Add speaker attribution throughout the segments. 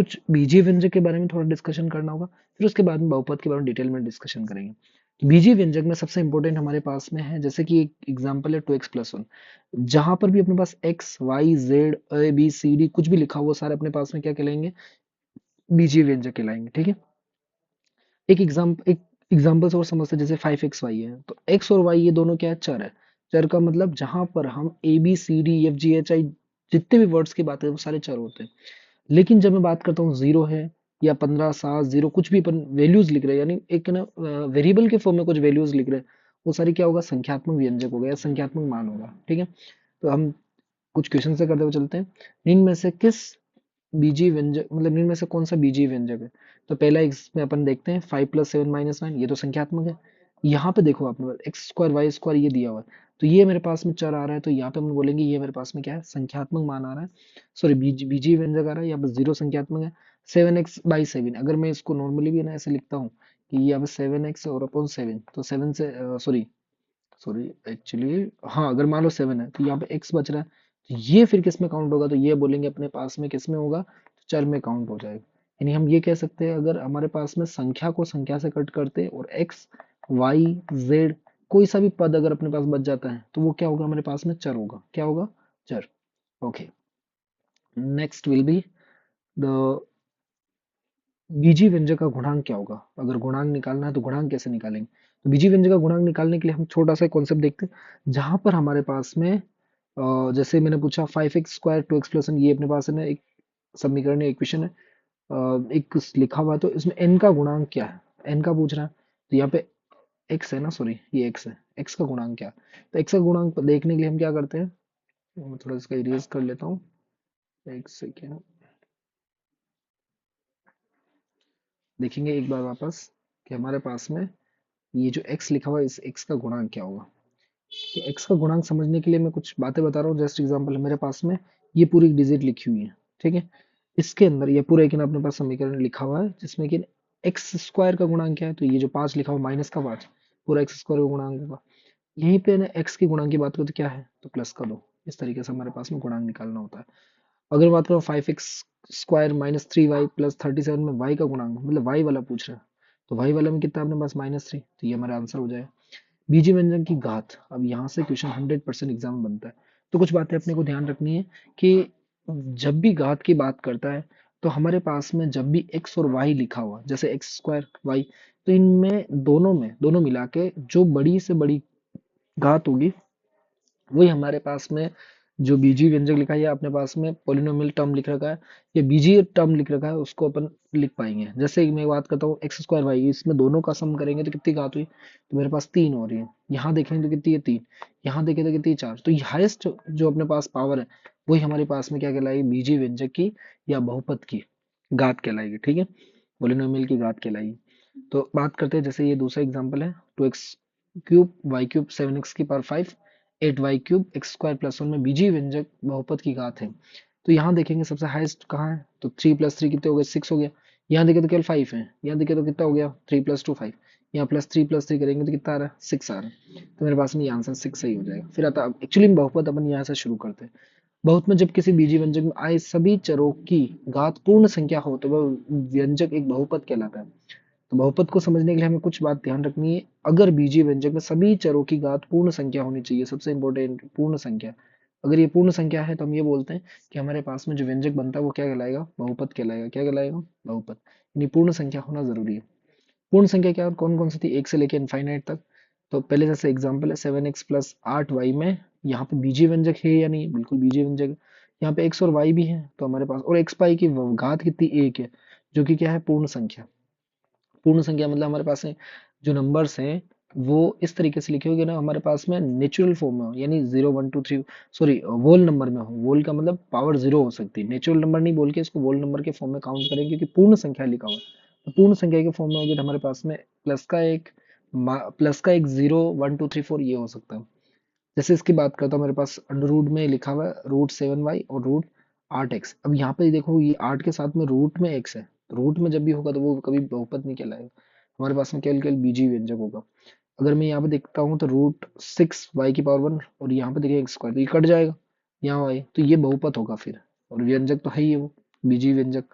Speaker 1: कुछ बीजीय व्यंजक के बारे में थोड़ा डिस्कशन करना होगा, फिर उसके बाद में बहुपद के बारे में डिटेल में डिस्कशन करेंगे। तो बीजीय व्यंजक में सबसे इंपॉर्टेंट हमारे पास में है, जैसे कि एक एग्जांपल है 2x+1, जहां पर भी अपने पास x y z a b c d कुछ भी लिखा हुआ सारे अपने पास में क्या कहलाएंगे, बीजीय व्यंजक कहलाएंगे। ठीक है, एक एग्जाम्पल्स और समझते हैं, जैसे 5xy है, तो x और y ये दोनों क्या है, चर है। चर का मतलब जहां पर हम A B C D F G H I जितने भी वर्ड्स की बात करें वो सारे चर होते हैं। लेकिन जब मैं बात करता हूँ जीरो है या 15 7 0 कुछ भी अपन वैल्यूज लिख रहे हैं, यानी एक ना वेरिएबल के फॉर्म में कुछ वैल्यूज लिख रहे हैं, वो सारी क्या होगा, संख्यात्मक व्यंजक होगा या संख्यात्मक मान होगा। ठीक है, तो हम कुछ क्वेश्चन से करते हुए चलते हैं। निम्न में से किस बीजीय व्यंजक, मतलब निम्न में से कौन सा बीजीय व्यंजक है? तो पहला इसमें अपन देखते हैं 5+7 - 9, ये तो संख्यात्मक है। यहाँ पे देखो आपने x² y² ये दिया हुआ है, तो ये मेरे पास में चर आ रहा है, तो यहाँ पे हम बोलेंगे ये मेरे पास में क्या है, संख्यात्मक मान आ रहा है। सॉरी, बीजीय व्यंजक आ रहा है, यहाँ पे जीरो संख्यात्मक है। 7x/7, अगर मैं इसको नॉर्मली भी ना ऐसे लिखता हूँ कि यहाँ पे 7x और अपॉन 7, तो 7 से सॉरी सॉरी एक्चुअली, हाँ, अगर मान लो 7 है तो यहाँ पे x बच रहा है, तो ये फिर किस में काउंट होगा, तो ये बोलेंगे अपने पास में किस में होगा, तो चर में काउंट हो जाएगा। यानी हम ये कह सकते हैं, अगर हमारे पास में संख्या को संख्या से कट करते और x y z कोई सा भी पद अगर अपने पास बच जाता है, तो वो क्या होगा, हमारे पास में चर होगा। क्या होगा, चर। Okay, next will be the बीजीय व्यंजक का गुणांक क्या होगा। अगर गुणांक निकालना है तो गुणांक कैसे निकालेंगे, तो बीजीय व्यंजक का गुणांक निकालने के लिए हम छोटा सा कॉन्सेप्ट देखते हैं, जहां पर हमारे पास में जैसे मैंने पूछा 5x² 2x+1, ये अपने पास है ना एक समीकरण है, इक्वेशन है, एक लिखा हुआ है, तो इसमें n का गुणांक क्या है, n का पूछ रहा है, तो यहाँ पे x है ना, सॉरी ये x है, x का गुणांक क्या है, तो x का गुणांक देखने के लिए हम क्या करते हैं, मैं थोड़ा इसका इरेज कर लेता हूँ, एक सेकेंड, देखेंगे एक बार वापस कि हमारे पास में ये जो x लिखा हुआ है, इस x का गुणांक क्या होगा। तो x का गुणांक समझने के लिए मैं कुछ बातें बता रहा हूँ, जस्ट एग्जांपल है मेरे पास में ये पूरी डिजिट लिखी हुई है। ठीक है, इसके अंदर ये पूरा एक ना अपने पास समीकरण लिखा हुआ है, जिसमें कि x² का गुणांक क्या है, तो ये जो 5 लिखा हुआ -5 पूरा x² का गुणांक होगा। यहीं पे ना x के गुणांक की बात करो तो क्या है, तो +2। इस तरीके से हमारे पास में गुणांक निकालना होता है। अगर बात करो 5x² -3y +37 में y का गुणांक, मतलब y वाला पूछ रहा है, तो y वाला में कितना अपने पास -3, तो ये हमारा आंसर हो जाएगा। बीजीय व्यंजन की घात, अब यहाँ से क्वेश्चन 100% एग्जाम में बनता है, तो कुछ बातें अपने को ध्यान रखनी है कि जब भी घात की बात करता है, तो हमारे पास में जब भी x और y लिखा हुआ, जैसे x² y, तो इनमें दोनों मिला के जो बड़ी से बड़ी घात होगी, वही हमारे पास में जो बीजीय व्यंजक लिखा है, या अपने पास में पोलिनोमियल टर्म लिख रखा है या बीजीय टर्म लिख रखा है, उसको अपन लिख पाएंगे। जैसे मैं बात करता हूँ x² y, इसमें दोनों का सम करेंगे तो कितनी घात हुई, तो मेरे पास 3 हो रही है। यहाँ देखेंगे तो कितनी है, 3। यहाँ देखें तो कितनी है, 4। तो हाईएस्ट जो अपने पास पावर है, वही हमारे पास में क्या कहलाएगी, बीजीय व्यंजक की या बहुपद की घात कहलाएगी। ठीक है, पोलिनोमियल की घात कहलाएगी। तो बात करते हैं, जैसे ये दूसरा एग्जाम्पल है 2x³ y³ 7x⁵ 8y³ x² + 1 में बीजीय व्यंजक बहुपद की घात है। तो यहाँ देखेंगे सबसे हाईएस्ट कहाँ है, तो 3 + 3 कितने हो गए, 6 हो गया। यहाँ देखें तो केवल 5 है, यहाँ देखें तो कितना हो गया, 3 + 2 5। यहाँ +3 + 3 करेंगे तो कितना आ रहा है, 6 आ रहा है। तो मेरे पास में ये आंसर 6 सही हो जाएगा। फिर आता है एक्चुअली में बहुपद, अपन यहाँ से शुरू करते हैं। बहुत में जब किसी बीजीय व्यंजक में आए सभी चरों की घात पूर्ण संख्या हो, तो वह व्यंजक एक बहुपद कहलाता है। तो बहुपद को समझने के लिए हमें कुछ बात ध्यान रखनी है। अगर बीजीय व्यंजक में सभी चरों की घात पूर्ण संख्या होनी चाहिए, सबसे इंपॉर्टेंट पूर्ण संख्या। अगर ये पूर्ण संख्या है तो हम ये बोलते हैं कि हमारे पास में जो व्यंजक बनता है वो क्या कहलाएगा, बहुपद कहलाएगा। क्या कहलाएगा, बहुपद। यानी पूर्ण संख्या होना जरूरी है। पूर्ण संख्या क्या, कौन कौन सी थी, एक से लेकर इनफाइनाइट तक। तो पहले जैसे एग्जांपल है 7x + 8y में, यहाँ पे बीजीय व्यंजक है या नहीं, बिल्कुल बीजीय व्यंजक है। यहाँ पे x और y भी है, तो हमारे पास, और x पाई की घात कितनी, 1 है, जो कि क्या है, पूर्ण संख्या। पूर्ण संख्या मतलब हमारे पास है जो नंबर्स हैं वो इस तरीके से लिखे होंगे ना, हमारे पास में नेचुरल फॉर्म में हो, यानी 0 1 2 3, सॉरी वोल नंबर में हो। वोल का मतलब पावर 0 हो सकती है, नेचुरल नंबर नहीं बोल के इसको वोल नंबर के फॉर्म में काउंट करेंगे, क्योंकि पूर्ण संख्या लिखा हुआ है। तो पूर्ण संख्या के फॉर्म में होगी तो हमारे पास में प्लस का एक 0 1 2 3 4 ये हो सकता है। जैसे इसकी बात करता हूँ, मेरे पास अंडर रूट में लिखा हुआ है √7y और √8x। अब यहाँ पे देखो ये 8 के साथ में रूट में x है, तो रूट में जब भी होगा तो वो कभी बहुपद नहीं कहलाएगा, हमारे पास में केवल केवल बीजीय व्यंजक होगा। अगर मैं यहाँ पे देखता हूँ तो √6y⁴ और यहाँ पे देखिए x², तो ये कट जाएगा यहाँ y, तो ये बहुपद होगा फिर, और व्यंजक तो है ही है वो, बीजीय व्यंजक।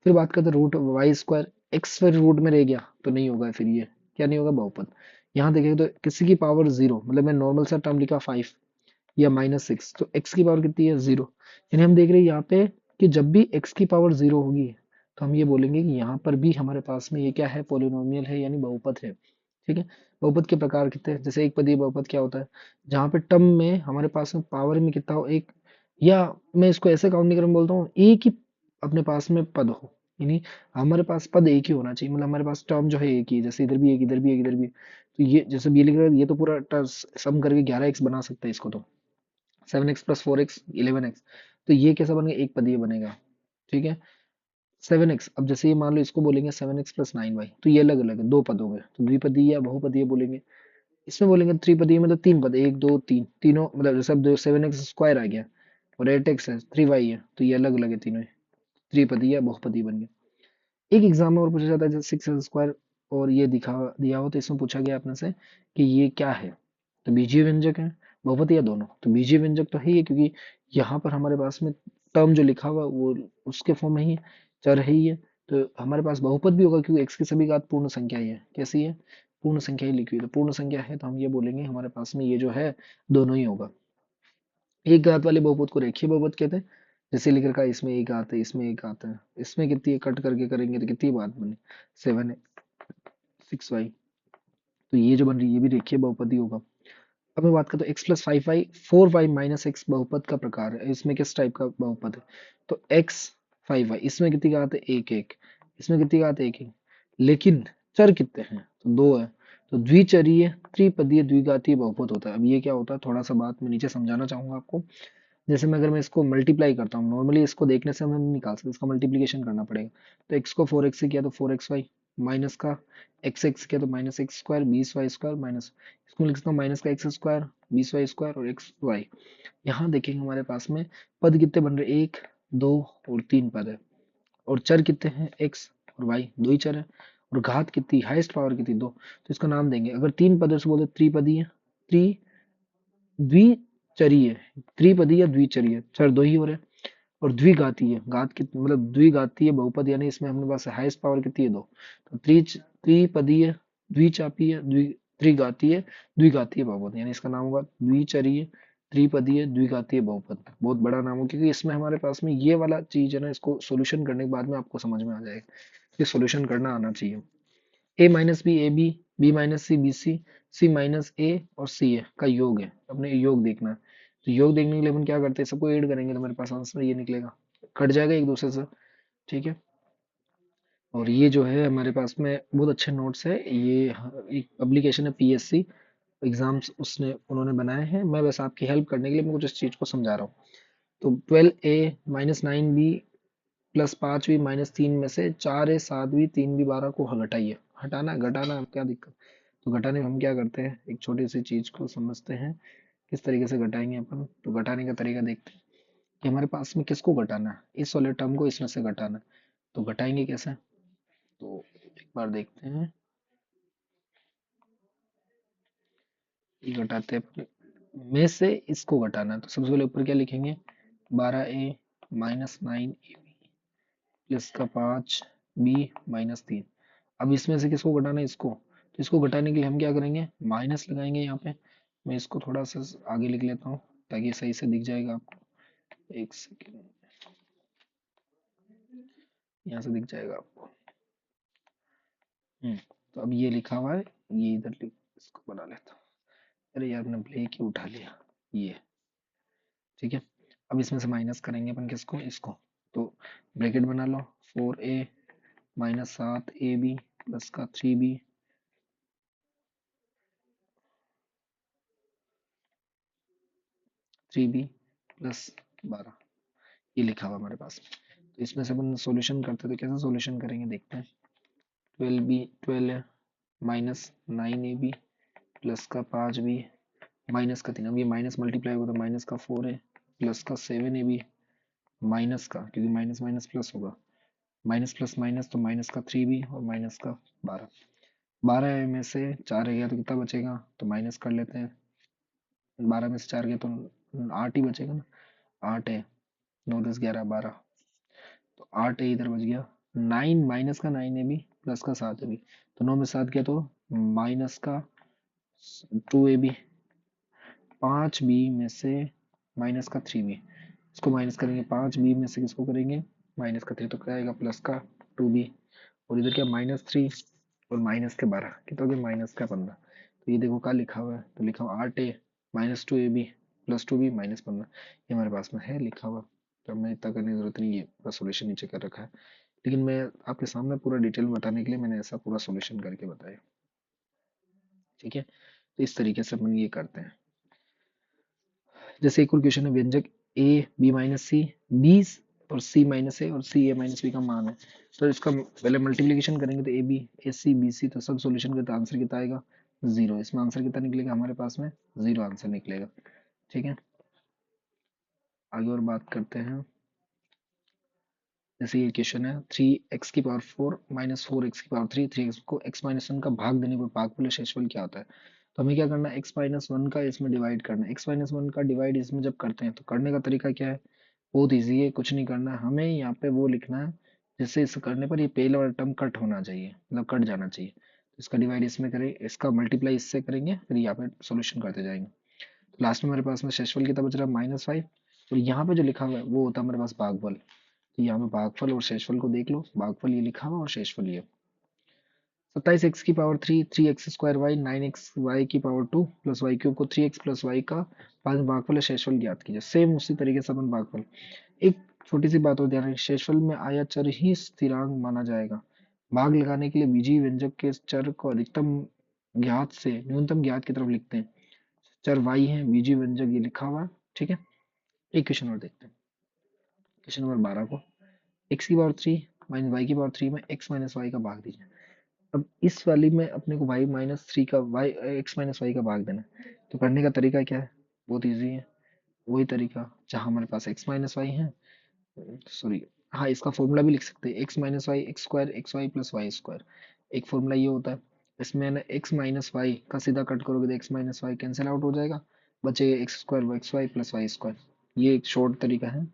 Speaker 1: फिर बात करते हैं रूट वाई स्क्वायर, एक्स फिर रूट में रह गया तो नहीं होगा, फिर ये क्या नहीं होगा, बहुपद। यहाँ देखेंगे तो किसी की पावर जीरो, मतलब मैं नॉर्मल सा टर्म लिखा 5 या -6, तो x की पावर कितनी है, जीरो। यानी हम देख रहे हैं यहाँ पे कि जब भी x की पावर जीरो होगी तो हम ये बोलेंगे कि यहाँ पर भी हमारे पास में ये क्या है, पोलिनोमियल है, यानी बहुपद है। ठीक है। बहुपद के प्रकार कितने हैं, जैसे एक पदीय बहुपद क्या होता है, जहाँ पे टर्म में हमारे पास में पावर में कितना हो, एक, या मैं इसको ऐसे काउंट नहीं कर बोलता हूँ, एक ही अपने पास में पद हो, यानी हमारे पास पद एक ही होना चाहिए, मतलब हमारे पास टर्म जो है एक ही है, जैसे इधर भी एक, इधर भी एक, इधर भी। तो ये जैसे ये लिख रहा है, ये तो पूरा सम करके 11x बना सकते हैं इसको, तो 7x + 4x 11x, तो ये कैसा बनेगा, एक पदीय बनेगा। ठीक है। 7x, अब जैसे ये मान लो इसको बोलेंगे 7x + 9y, तो ये अलग अलग है, दो पद हो गए, तो द्विपदीय या बहुपदीय बोलेंगे। इसमें बोलेंगे त्रिपदीय में तो तीन पद, एक दो तीन, तीनों मतलब जैसे अब 7x² आ गया और 8x है, 3y है, तो ये अलग अलग है तीनों, त्रिपदीय या बहुपदीय बन गया। एक एग्जाम में और पूछा जाता है, जैसे 6x² और ये दिखा दिया हो, तो इसमें पूछा गया अपने से कि ये क्या है, तो बीजीय व्यंजक है, बहुपद या दोनों, तो बीजीय व्यंजक तो है ही है, क्योंकि यहाँ पर हमारे पास में टर्म जो लिखा हुआ वो उसके फॉर्म में ही है, चर है ही है। तो हमारे पास बहुपद भी होगा, क्योंकि एक्स की सभी घात पूर्ण संख्या ही है, कैसी है, पूर्ण संख्या ही लिखी हुई है, तो पूर्ण संख्या है, तो हम ये बोलेंगे हमारे पास में ये जो है दोनों ही होगा। एक घात वाले बहुपद को रेखीय बहुपद कहते हैं, जैसे लिख रखा है, इसमें एक घात है, इसमें एक घात है, इसमें कितनी है, कट करके करेंगे तो कितनी बात बनी, 7x6y, तो ये जो बन रही है ये भी रेखीय बहुपद ही होगा। अब मैं बात करता हूँ x + 5y 4y - x बहुपद का प्रकार है, इसमें किस टाइप का बहुपद है, तो x 5y, इसमें कितनी घात है, एक एक, इसमें कितनी घात है, एक एक, लेकिन चर कितने हैं, तो दो है, तो द्विचरीय त्रिपदीय द्विघातीय बहुपद होता है। अब ये क्या होता है, थोड़ा सा बात मैं नीचे समझाना चाहूंगा आपको। जैसे मैं अगर मैं इसको मल्टीप्लाई करता हूँ, नॉर्मली इसको देखने से हम नहीं निकाल सकते, इसका मल्टीप्लीकेशन करना पड़ेगा। तो x को 4x से किया तो 4xy, माइनस का x किया तो -x² 20y² माइनस, इसको लिख सकता हूँ माइनस का x² 20y² और xy। यहाँ देखेंगे हमारे पास में पद कितने बन रहे, एक, दो और तीन पद है, और चर कितने हैं, x और y, दो ही चर है, और घात कितनी, हाईएस्ट पावर कितनी, दो, तो इसका नाम देंगे, अगर तीन पद है तो बोलते त्रिपदी है, द्विचरीय, त्रिपदी या द्विचरीय, चर दो ही हो रहे, और द्विघातीय, घात कितनी, मतलब द्विघातीय बहुपद, यानी इसमें अपने पास हाईएस्ट पावर कितनी है, दो, तो त्रिपदीय द्विचापीय त्रिघातीय द्विघातीय बहुपद, यानी इसका नाम होगा द्विचरीय त्रिपदीय द्विघातीय बहुपद। बहुत बड़ा नाम हो, क्योंकि इसमें हमारे पास में ये वाला चीज है ना, इसको सोल्यूशन करने के बाद में आपको समझ में आ जाएगा, ये सोल्यूशन करना आना चाहिए। a - b ab, b - c bc, c - a और ca का योग है, अपने योग देखना है। तो योग देखने के लिए अपन क्या करते हैं, सबको ऐड करेंगे तो मेरे पास आंसर ये निकलेगा, कट जाएगा एक दूसरे से। ठीक है। और ये जो है हमारे पास में बहुत अच्छे नोट्स है, ये एक पब्लिकेशन है पीएससी एग्जाम्स, उसने उन्होंने बनाए हैं, मैं बस आपकी हेल्प करने के लिए मैं कुछ इस चीज को समझा रहा हूँ। तो 12a - 9b + 5b - 3 में से 4a 7b 3b 12 को घटाइए, हटाना घटाना क्या दिक्कत, तो घटाने में हम क्या करते हैं, एक छोटी सी चीज को समझते हैं, किस तरीके से घटाएंगे अपन, तो घटाने का तरीका देखते हैं कि हमारे पास में किसको घटाना है, इस वाले टर्म को इसमें से घटाना है, तो घटाएंगे कैसे, तो एक बार देखते हैं, ये घटाते हैं में से इसको घटाना है, तो सबसे पहले ऊपर क्या लिखेंगे, 12a - 9ab प्लस का 5b - 3, अब इसमें से किसको घटाना है, इसको, तो इसको घटाने के लिए हम क्या करेंगे, माइनस लगाएंगे यहाँ पे, मैं इसको थोड़ा सा आगे लिख लेता हूँ ताकि सही से दिख जाएगा आपको, एक सेकेंड, यहाँ से दिख जाएगा आपको। तो अब ये लिखा हुआ है, ये इधर लिख, इसको बना लेता हूँ, अरे यार मैंने ब्लैक ही उठा लिया, ये, ठीक है। अब इसमें से माइनस करेंगे अपन किसको, इसको, तो ब्रैकेट बना लो, 4a - 7ab प्लस का 3b 3b प्लस 12, ये लिखा हुआ हमारे पास। तो इसमें से अपन सॉल्यूशन करते हैं, तो कैसे सॉल्यूशन करेंगे देखते हैं, 12 -9ab प्लस का 5b माइनस का 3, अब ये माइनस मल्टीप्लाई होगा तो माइनस का 4 है प्लस का 7ab माइनस का, क्योंकि माइनस माइनस प्लस होगा, माइनस प्लस माइनस तो माइनस का 3b और माइनस का 12, 12 में से 4 गया तो कितना बचेगा, तो माइनस कर लेते हैं, 12 में से 4 गया तो 8 ही बचेगा ना, 8 है, 9 10 11 12, तो 8 है इधर बच गया, 9 माइनस का 9ab प्लस का 7ab, तो 9 में 7 गया तो माइनस का 2ab, 5b में से माइनस का 3b, इसको माइनस करेंगे 5b में से किसको करेंगे माइनस का 3, तो क्या आएगा प्लस का 2b, और इधर क्या -3 और माइनस के 12 कितना हो गया -15। तो ये देखो क्या लिखा हुआ है, तो लिखा हुआ 8a -2ab प्लस 2b -15, ये हमारे पास में है लिखा हुआ। तो हमें इतना करने की जरूरत नहीं है, पूरा सोल्यूशन नीचे कर रखा है, लेकिन मैं आपके सामने पूरा डिटेल में बताने के लिए मैंने ऐसा पूरा सोल्यूशन करके बताया। ठीक है, तो इस तरीके से अपन ये करते हैं। जैसे एक और क्वेश्चन है, व्यंजक A B minus C B और सी माइनस ए और सी ए माइनस बी का मान है, तो इसका पहले मल्टीप्लिकेशन करेंगे तो ए सी बी सी, तो सब सॉल्यूशन करते आंसर कितना आएगा 0, इसमें आंसर कितना निकलेगा हमारे पास में 0 आंसर निकलेगा। ठीक है, आगे और बात करते हैं। जैसे ये क्वेश्चन है 3x की पावर 4 माइनस 4x की पावर 3, 3x को x माइनस 1 का भाग देने पर भागफल शेषफल क्या होता है, तो हमें क्या करना है x माइनस 1 का इसमें डिवाइड करना है, x माइनस 1 का डिवाइड इसमें जब करते हैं तो करने का तरीका क्या है, बहुत ईजी है, कुछ नहीं करना है हमें, यहाँ पे वो लिखना है जिससे इस करने पर ये पहला वाला टर्म कट होना चाहिए, मतलब कट जाना चाहिए, तो इसका डिवाइड इसमें करें, इसका मल्टीप्लाई इससे करेंगे, फिर यहाँ पे सोल्यूशन करते जाएंगे। तो लास्ट में हमारे पास में शेषफल कितना बच रहा है -5, और यहाँ पे जो लिखा हुआ है वो होता है हमारे पास भागफल, तो यहाँ पे भागफल और शेषफल को देख लो, भागफल ये लिखा हुआ और शेषफल ये 27x की power 3 3x² y 9x y की पावर 2 प्लस वाई क्यूब को 3x प्लस वाई का बाद में भागफल या शेषफल ज्ञात कीजिए। सेम उसी तरीके से अपन भागफल, एक छोटी सी बात और ध्यान रखिए, शेषफल में आया चर ही स्थिरांक माना जाएगा। भाग लगाने के लिए बीजीय व्यंजक के चर को अधिकतम ज्ञात से न्यूनतम ज्ञात की तरफ लिखते हैं। चर y है, बीजीय व्यंजक ये लिखा हुआ है। ठीक है, एक क्वेश्चन और देखते हैं, क्वेश्चन नंबर 12 को, x की पावर 3 माइनस वाई की पावर 3 में x माइनस वाई का भाग दीजिए। अब इस वाली में अपने को y माइनस 3 का y x माइनस वाई का भाग देना है, तो करने का तरीका क्या है, बहुत इजी है, वही तरीका जहां हमारे पास x माइनस वाई है, सॉरी, हाँ इसका फॉर्मूला भी लिख सकते हैं, x minus Y X square X Y plus Y square, एक फॉर्मूला ये होता है, इसमें ना x माइनस वाई का सीधा कट करोगे तो x minus Y cancel out हो जाएगा, बचेगा X square X Y plus Y square, ये एक शॉर्ट तरीका है।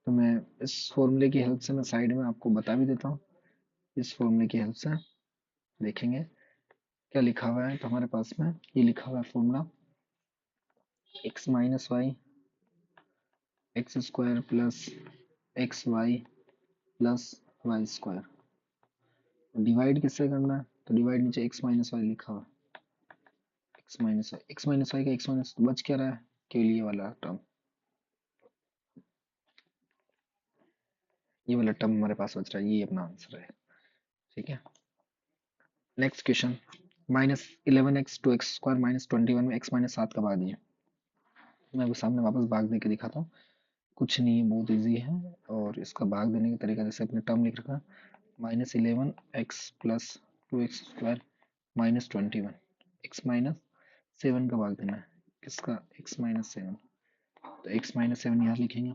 Speaker 1: तो मैं इस फॉर्मूले की हेल्प से मैं साइड में आपको बता भी देता हूँ, इस फॉर्मूले की हेल्प से देखेंगे क्या लिखा हुआ है, तो हमारे पास में ये लिखा हुआ है formula x minus Y X square plus X Y plus Y square, divide किससे करना है, तो डिवाइड नीचे x माइनस वाई लिखा हुआ है, एक्स माइनस वाई का एक्स माइनस बच क्या रहा है, केवल ये वाला टर्म, ये वाला टर्म हमारे पास बच रहा है, ये अपना आंसर है। ठीक है, next question, -11x two X square -21 में x माइनस 7 का भाग दिए, मैं आपको सामने वापस भाग दे के दिखाता हूँ, कुछ नहीं है, बहुत इजी है, और इसका भाग देने का तरीका जैसे अपने टर्म लिख रखा है, -11x plus 2x square -21, x minus 7 का भाग देना है, किसका x माइनस 7, तो x माइनस 7 यहाँ लिखेंगे।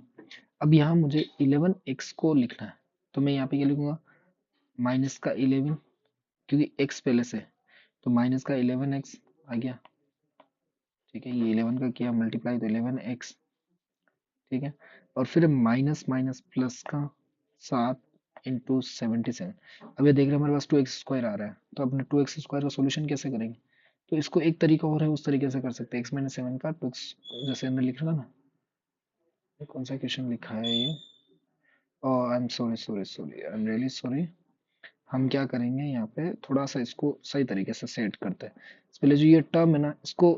Speaker 1: अब यहाँ मुझे 11x को लिखना है, तो मैं यहाँ पे क्या लिखूंगा माइनस का 11, क्योंकि x पहले से, तो माइनस का 11x आ गया। ठीक है, ये 11 का किया मल्टीप्लाई तो 11x, ठीक है, और फिर माइनस माइनस प्लस का 7 इंटू 77, अब ये देख रहे हैं हमारे पास 2x स्क्वायर आ रहा है, तो अपने 2x स्क्वायर का सोल्यूशन कैसे करेंगे, तो इसको एक तरीका और है, उस तरीके से कर सकते हैं, x माइनस 7 का 2x, जैसे अंदर लिख रहा था ना, ये कौन सा क्वेश्चन लिखा है ये, और I am sorry sorry sorry I am really sorry, हम क्या करेंगे यहाँ पे थोड़ा सा इसको सही तरीके से सेट करते हैं, पहले जो ये टर्म है ना इसको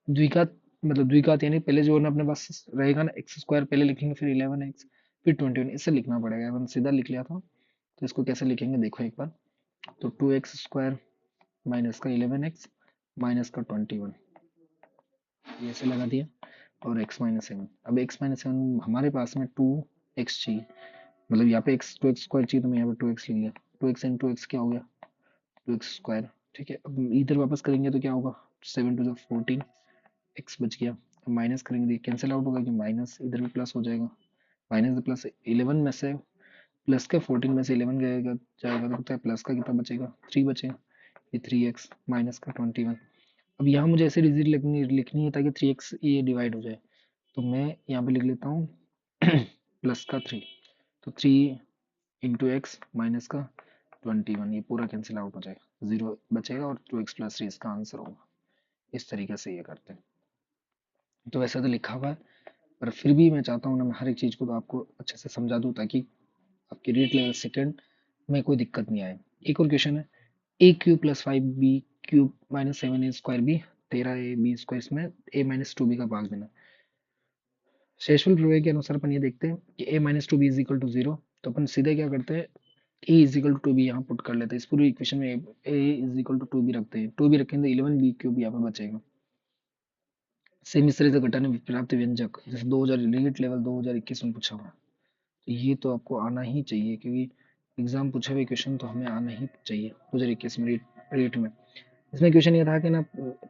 Speaker 1: द्विघात, मतलब द्विघात यानी पहले जो ना अपने पास रहेगा ना एक्स स्क्वायर पहले लिखेंगे, फिर 11x फिर 21, इससे लिखना पड़ेगा, अपन सीधा लिख लिया था, तो इसको कैसे लिखेंगे देखो एक बार, तो 2x स्क्वायर माइनस का 11x माइनस का 21, ये ऐसे लगा दिया, और x माइनस 7, अब x माइनस 7 हमारे पास में 2x चाहिए, मतलब यहाँ पे x 2x स्क्वायर चाहिए, तो मैं यहाँ पे 2x लिख लिया, 2x इंटू एक्स क्या हो गया 2x स्क्वायर। ठीक है, अब इधर वापस करेंगे तो क्या होगा 7 टू 14, एक्स बच गया, अब माइनस करेंगे कैंसिल आउट होगा कि माइनस इधर भी प्लस हो जाएगा, माइनस प्लस 11 में से प्लस के 14 में से 11 जाएगा जाएगा तो कितना प्लस का कितना बचेगा 3 बचेगा, ये 3x माइनस का 21, अब यहाँ मुझे ऐसे डिजिट लिखनी है ताकि 3x ये डिवाइड हो जाए, तो मैं यहाँ पे लिख लेता हूँ प्लस का 3, तो 3 इंटू एक्स माइनस का 21, ये पूरा कैंसिल आउट हो जाएगा, 0 बचेगा और 2x+3 इसका आंसर होगा। इस तरीके से ये करते हैं। तो वैसे तो लिखा हुआ है, पर फिर भी मैं चाहता हूँ ना, मैं हर एक चीज़ को तो आपको अच्छे से समझा दूँ ताकि आपके रीट लेवल सेकंड में कोई दिक्कत नहीं आए। एक और क्वेश्चन है, A cube plus 5b cube minus 7a square B, 13ab square, इसमें a माइनस 2b का भाग देना। शेषफल प्रमेय के अनुसार अपन ये देखते हैं कि a minus 2b is equal to 0, तो अपन सीधे क्या करते हैं, a is equal to 2b यहाँ पुट कर लेते हैं। इस पूरी इक्वेशन में a is equal to 2b रखते हैं, 2b रखेंगे तो 11b क्यूब यहाँ पे बचेगा। सेम इस तरह से घटाने प्राप्त व्यंजक, जैसे 2000 रीट लेवल 2021 में पूछा हुआ, तो ये तो आपको आना ही चाहिए क्योंकि एग्जाम पूछे हुए क्वेश्चन तो हमें आना ही चाहिए 2021 में रेट में। इसमें क्वेश्चन ये था कि ना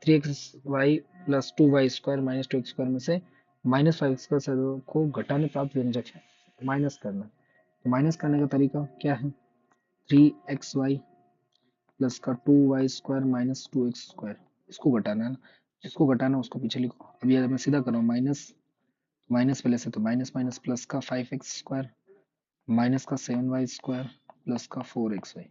Speaker 1: 3xy plus 2y square minus 2x square में से माइनस 5 स्क्वायर को घटाने प्राप्त व्यंजक है, माइनस करना। तो माइनस करने का तरीका क्या है, 3xy प्लस का 2y square minus 2x square, इसको घटाना है ना, जिसको घटाना है उसको पीछे लिखो। अभी अगर मैं सीधा कर रहा हूँ माइनस, माइनस पहले से, तो माइनस माइनस प्लस का 5x स्क्वायर माइनस का 7y स्क्वायर प्लस का 4xy,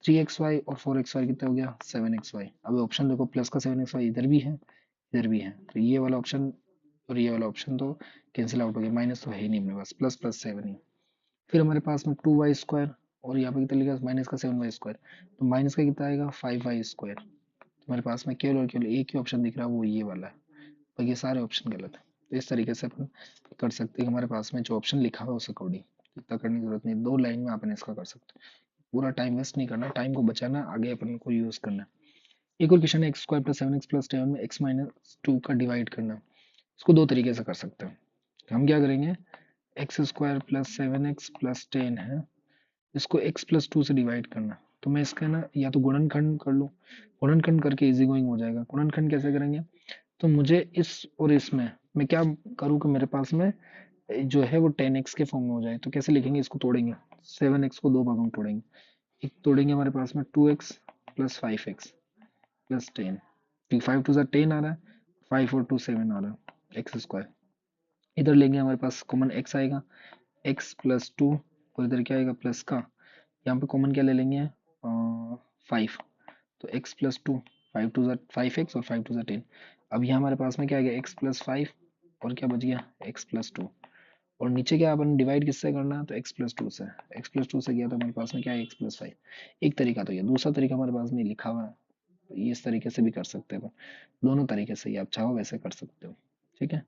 Speaker 1: 3xy और 4xy कितना हो गया 7xy। अब ऑप्शन देखो, प्लस का 7xy इधर भी है इधर भी है, तो ये वाला ऑप्शन और ये वाला ऑप्शन तो कैंसिल आउट हो गया, माइनस तो है ही नहीं अपने पास, प्लस प्लस 7 ही। फिर हमारे पास में 2y स्क्वायर और यहाँ पे कितना लिखा माइनस का 7y स्क्वायर, तो माइनस का कितना आएगा 5y स्क्वायर। हमारे पास में केवल और केवल एक ही ऑप्शन दिख रहा है, वो ये वाला है, बाकी सारे ऑप्शन गलत है। तो इस तरीके से अपन कर सकते हैं, हमारे पास में जो ऑप्शन लिखा हुआ है उस अकॉर्डिंग, इतना करने की जरूरत नहीं, 2 लाइन में अपन इसका कर सकते हैं। पूरा टाइम वेस्ट नहीं करना, टाइम को बचाना, आगे अपन को यूज करना। एक और क्वेश्चन है, एक्स स्क्वायर प्लस 7x+10 में x माइनस 2 का डिवाइड करना। इसको दो तरीके से कर सकते हैं। हम क्या करेंगे, एक्स स्क्वायर प्लस 7x+10 है, इसको x+2 से डिवाइड करना। तो मैं इसका ना या तो गुणनखंड कर लूँ, गुणनखंड करके इजी गोइंग हो जाएगा। गुणनखंड कैसे करेंगे, तो मुझे इस और इसमें मैं क्या करूँ कि मेरे पास में जो है वो 10x के फॉर्म में हो जाए। तो कैसे लिखेंगे, इसको तोड़ेंगे, 7x को दो भागों में तोड़ेंगे। एक तोड़ेंगे हमारे पास में 2x plus 5x plus 10, 5 to 10 आ रहा है, 5 और 2 7 आ रहा है, एक्स स्क्वायर। इधर लेंगे हमारे पास कॉमन x आएगा, x+2, और इधर क्या आएगा प्लस का, यहाँ पे कॉमन क्या ले लेंगे 5, तो x+2, 5 और 5 2 10। अब यहाँ हमारे पास में क्या आ गया x+5 और क्या बच गया x+2, और नीचे क्या अपन डिवाइड किससे करना है, तो x+2 से, x+2 से गया तो हमारे पास में क्या है x+5। एक तरीका तो ये, दूसरा तरीका हमारे पास में लिखा हुआ है, तो ये इस तरीके से भी कर सकते हो, दोनों तरीके से ही आप चाहो वैसे कर सकते हो। ठीक है,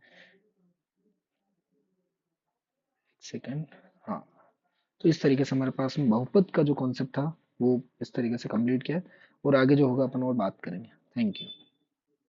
Speaker 1: सेकंड, हाँ। तो इस तरीके से हमारे पास में बहुपद का जो कॉन्सेप्ट था वो इस तरीके से कंप्लीट किया है, और आगे जो होगा अपन और बात करेंगे। Thank you.